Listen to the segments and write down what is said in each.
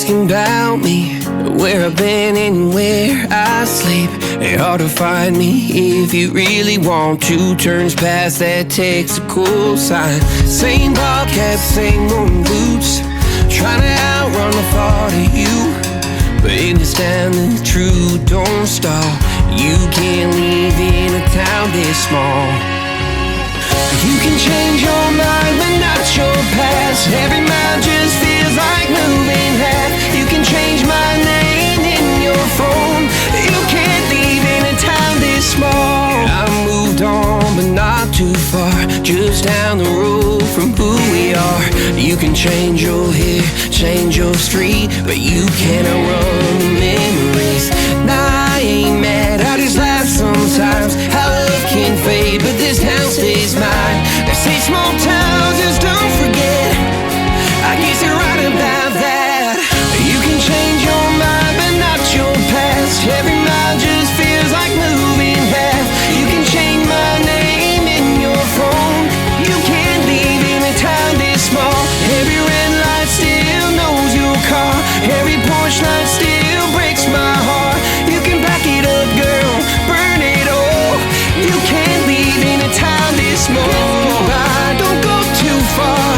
asking about me, where I've been and where I sleep. It's hard to find me if you really want to. Turns past that takes a cool sign. Same bobcat, same old boots, trying to outrun the thought of you. But in this town the truth don't stop. You can't leave in a town this small. You can change your mind but not your past. Every mile just feels like moving half. You can change my name in your phone. You can't leave in a town this small. I moved on but not too far, just down the road from who we are. You can change your hair, change your street, but you can't outrun the memories. Nah, I ain't mad, I just laugh sometimes. How love can fade, but this town stays mine. They say small towns just don't forget. I guess you're right about that. You can change your mind, but not your past. Every mile just feels like moving fast. You can change my name in your phone. You can't leave in a town this small. Every red light still knows your car. Every porch light still breaks my heart. You can back it up, girl, burn it all. You can't leave in a town this small. Don't go too far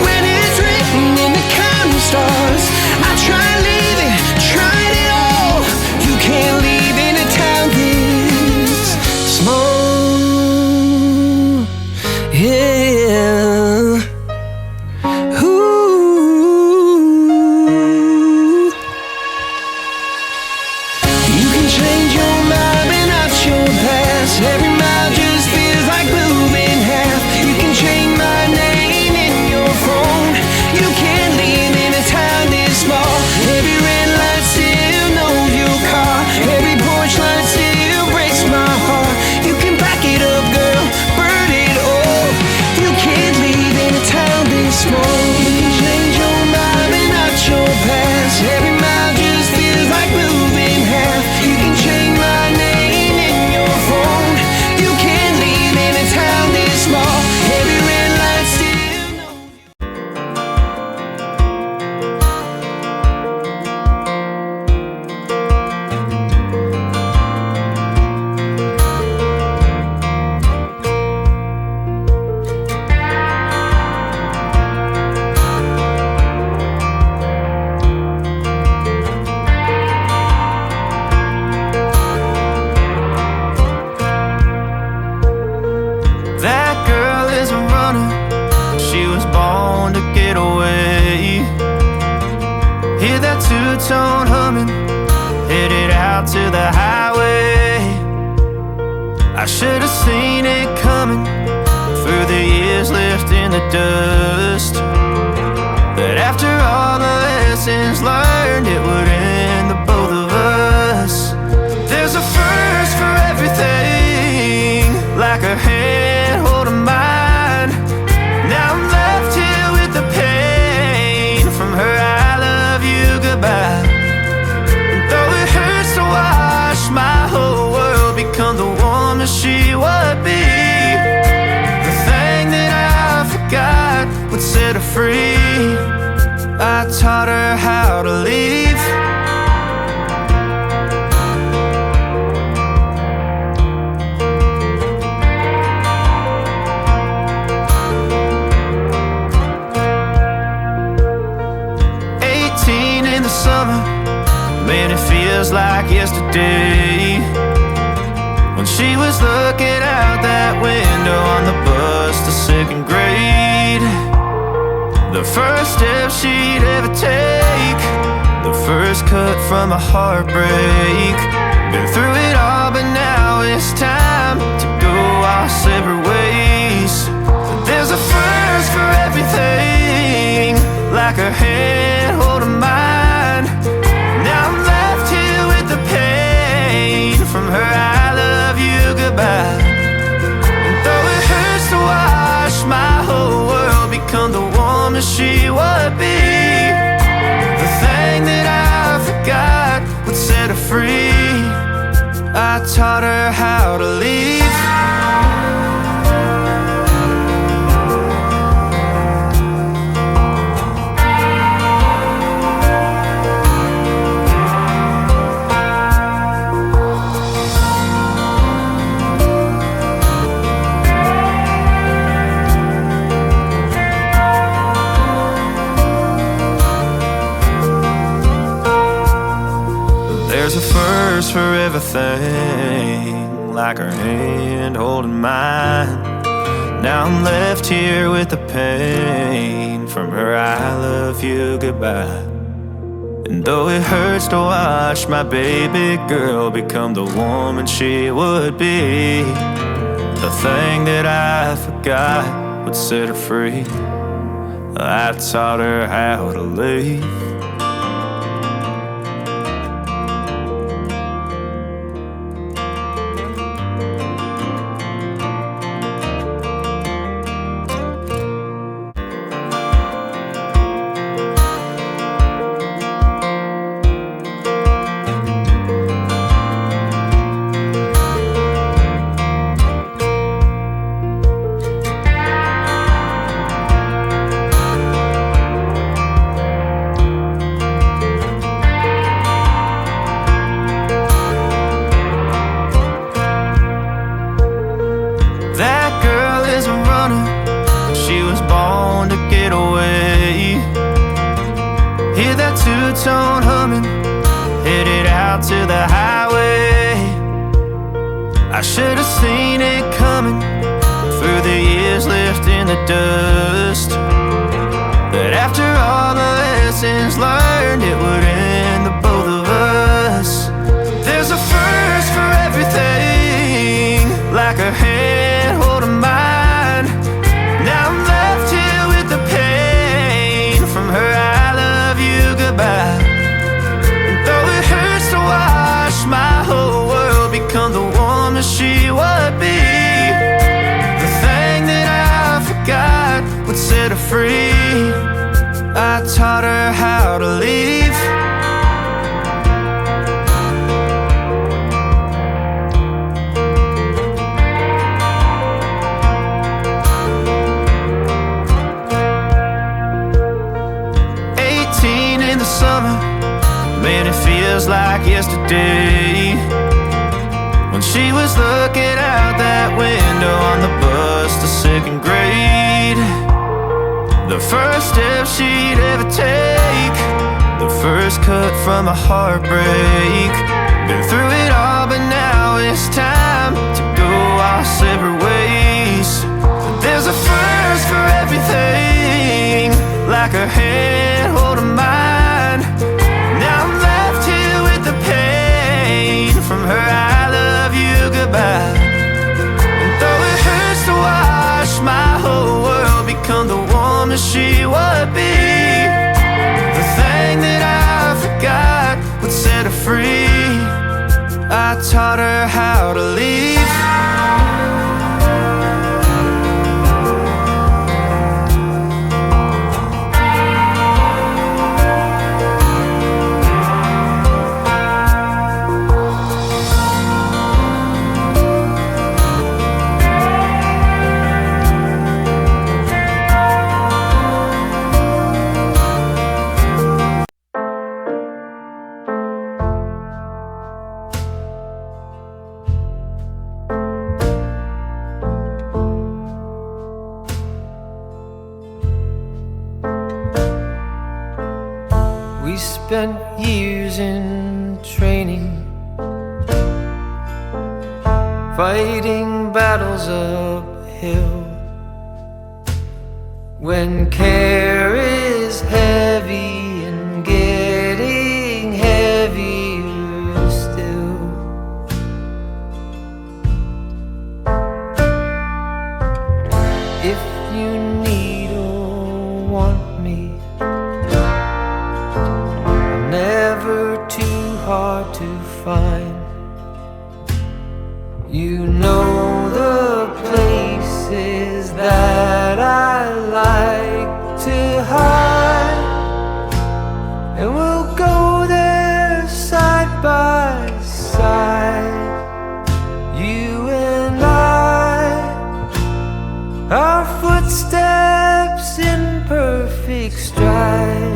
when it's written in the counting stars. I tried leaving, tried it all. You can't leave in a town this small. Yeah. Ooh. You can change your mind but not your past. Every mile just feels like moving half. You can change my name in your phone. You can't leave in a town this small. Every red light still knows your car. Every porch light still breaks my heart. You can back it up, girl, burn it all. You can't leave in a town this small. You can change your mind but not your past. Every mile just feels like moving half. You can change my name in your phone. You can't leave in a town this small. Every red light still knows. That girl is a runner, she was born to get away. Hear that two-tone humming, headed out to the highway. I should have seen it coming through the years left in the dust. But after all the lessons learned, it would end the both of us. There's a first for everything, like a hand holding mine. Now I'm left here with the pain from her I love you goodbye. And though it hurts to watch my whole world become the woman she would be, the thing that I forgot would set her free. I taught her how to leave. Summer, man, it feels like yesterday when she was looking out that window on the bus to second grade. The first step she'd ever take, the first cut from a heartbreak. Been through it all, but now it's time to go our separate ways. There's a first for everything, like her hand holding mine. Now I'm left here with the pain from her I love you goodbye. And though it hurts to watch my whole world become the woman she would be, the thing that I forgot would set her free. I taught her how to leave. There's a first for everything, like her hand holding mine. Now I'm left here with the pain from her I love you goodbye. And though it hurts to watch my baby girl become the woman she would be, the thing that I forgot would set her free. I taught her how to leave. Two-tone humming, headed out to the highway. I should have seen it coming through the years left in the dust, that after all the lessons learned, it would end the both of us. There's a first for everything, like her hand holding mine. Now I'm left here with the pain from her I love you goodbye. And though it hurts to watch my whole world become the woman she would be, the thing that I forgot would set her free. I taught her how to leave. Summer, man, it feels like yesterday, when she was looking out that window on the bus to second grade. The first step she'd ever take, the first cut from a heartbreak. Been through it all, but now it's time to go our separate ways. But there's a first for everything, like her hand holding mine. From her I love you goodbye. And though it hurts to watch my whole world become the woman she would be, the thing that I forgot would set her free. I taught her how to leave. We spent years in training, fighting battles uphill. When care is heavy and getting heavier still, if you need or want me, never too hard to find. You know the places that I like to hide, and we'll go there side by side. You and I, our footsteps in perfect stride.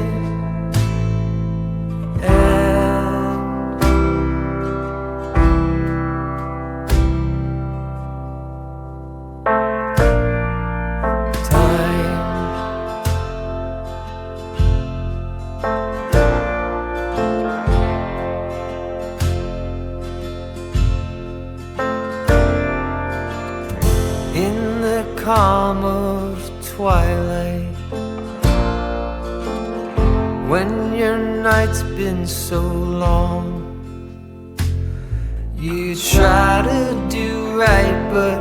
so long. You try to do right, but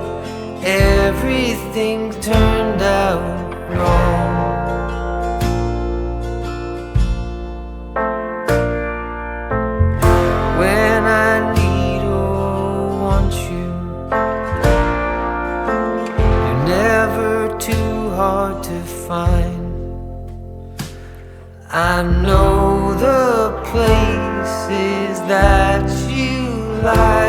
everything turned out wrong. When I need or want you, you're never too hard to find. I know the places that you like.